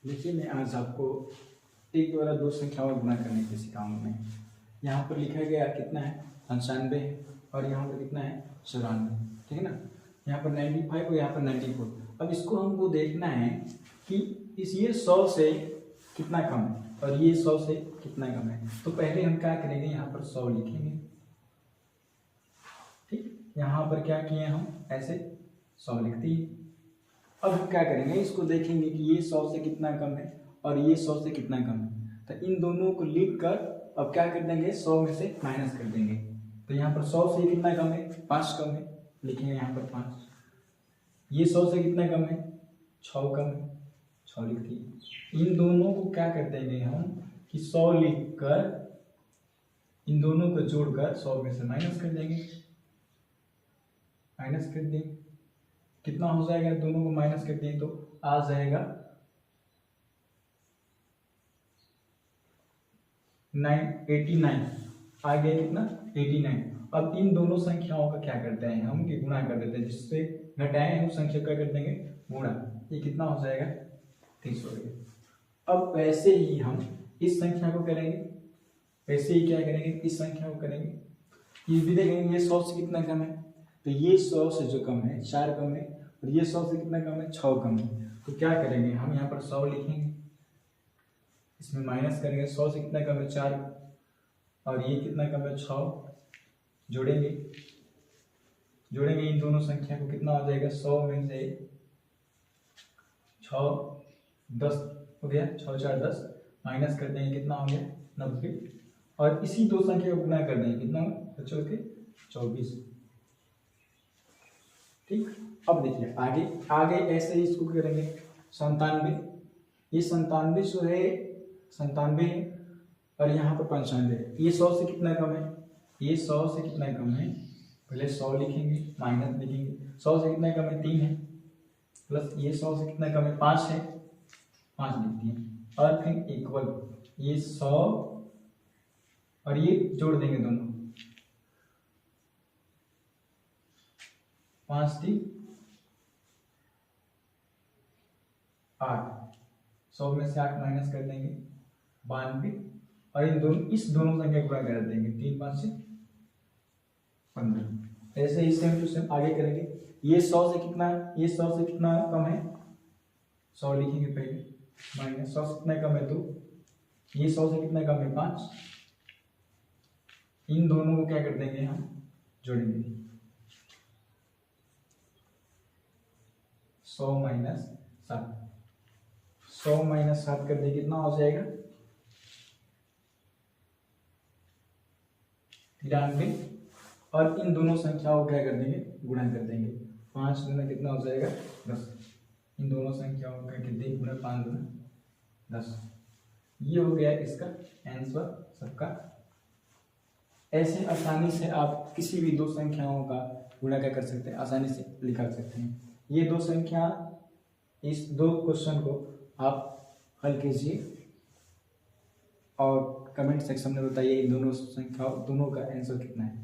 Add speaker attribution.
Speaker 1: देखिए मैं आज आपको एक द्वारा दो संख्याओं को गुणा करने के सिखाऊंगा मैं। यहाँ पर लिखा गया कितना है 95 है और यहाँ पर कितना है 94, ठीक है ना। यहाँ पर 95 और यहाँ पर 94। अब इसको हमको देखना है कि ये 100 से कितना कम है और ये 100 से कितना कम है। तो पहले हम क्या करेंगे, यहाँ पर 100 लिखेंगे, ठीक। यहाँ पर क्या किए हम ऐसे 100 लिख दिए। अब हम क्या करेंगे, इसको देखेंगे कि ये 100 से कितना कम है और ये 100 से कितना कम है। तो इन दोनों को लिख कर अब क्या कर देंगे, 100 में से माइनस कर देंगे। तो यहाँ पर 100 से कितना कम है, 5 कम है, लिखेंगे यहाँ पर 5। ये 100 से कितना कम है, 6 कम है, 6 लिख दिए। इन दोनों को क्या कर देंगे हम कि 100 लिख कर इन दोनों को जोड़कर 100 में से माइनस कर देंगे। माइनस कर देंगे, कितना हो जाएगा, दोनों को माइनस कर दें तो आ जाएगा 89। आ गया कितना 89। अब इन दोनों संख्याओं का क्या करते हैं हम कि गुणा कर देते हैं, जिससे घटाए हैं उस संख्या का कर देंगे गुणा। ये कितना हो जाएगा 30 हो गया। अब वैसे ही हम इस संख्या को करेंगे, वैसे ही क्या करेंगे इस संख्या को करेंगे। ये भी देखेंगे ये 100 से कितना कम है, तो ये 100 से जो कम है 4 कम है और ये 100 से कितना कम है 6 कम है। तो क्या करेंगे हम यहाँ पर 100 लिखेंगे, इसमें माइनस करेंगे। 100 से कितना कम है 4 और ये कितना कम है 6। जोड़ेंगे इन दोनों संख्या को, कितना हो जाएगा 100 में से 6 10 हो गया, 6 4 10, माइनस कर देंगे कितना हो गया 90। और इसी दो संख्या को गुणा कर देंगे, कितना बच्चों के 24, ठीक। अब देखिए आगे ऐसे ही इसको करेंगे 97। ये 97 जो है 97 है और यहाँ पर 95 है। ये 100 से कितना कम है, ये 100 से कितना कम है, पहले 100 लिखेंगे माइनस लिखेंगे। 100 से कितना कम है 3 है, प्लस ये 100 से कितना कम है 5 है, 5 लिख दिए। और फिर इक्वल ये 100 और ये जोड़ देंगे दोनों, 5 3 8। 100 में से 8 माइनस कर देंगे 92 और इस दोनों संख्या को गुणा कर देंगे 3 5 से 15। ऐसे ही सेम टू सेम आगे करेंगे। ये 100 से कितना कम है, 100 लिखेंगे पहले, माइनस 100 से कितना कम है 2। ये 100 से कितना कम है 5। इन दोनों को क्या कर देंगे हम जोड़ेंगे, 100 माइनस 7। 100 माइनस 7 कर देंगे, कितना हो जाएगा 93। और इन दोनों संख्याओं को क्या कर देंगे गुणा कर देंगे। 5 गुना कितना हो जाएगा 10। इन दोनों संख्याओं का कर देंगे गुणा, 5 गुना 10। ये हो गया इसका आंसर सबका। ऐसे आसानी से आप किसी भी दो संख्याओं का गुणा क्या कर सकते हैं, आसानी से निकाल सकते हैं। ये दो संख्या, इस दो क्वेश्चन को आप हल कीजिए और कमेंट सेक्शन में बताइए इन दोनों संख्याओं दोनों का आंसर कितना है।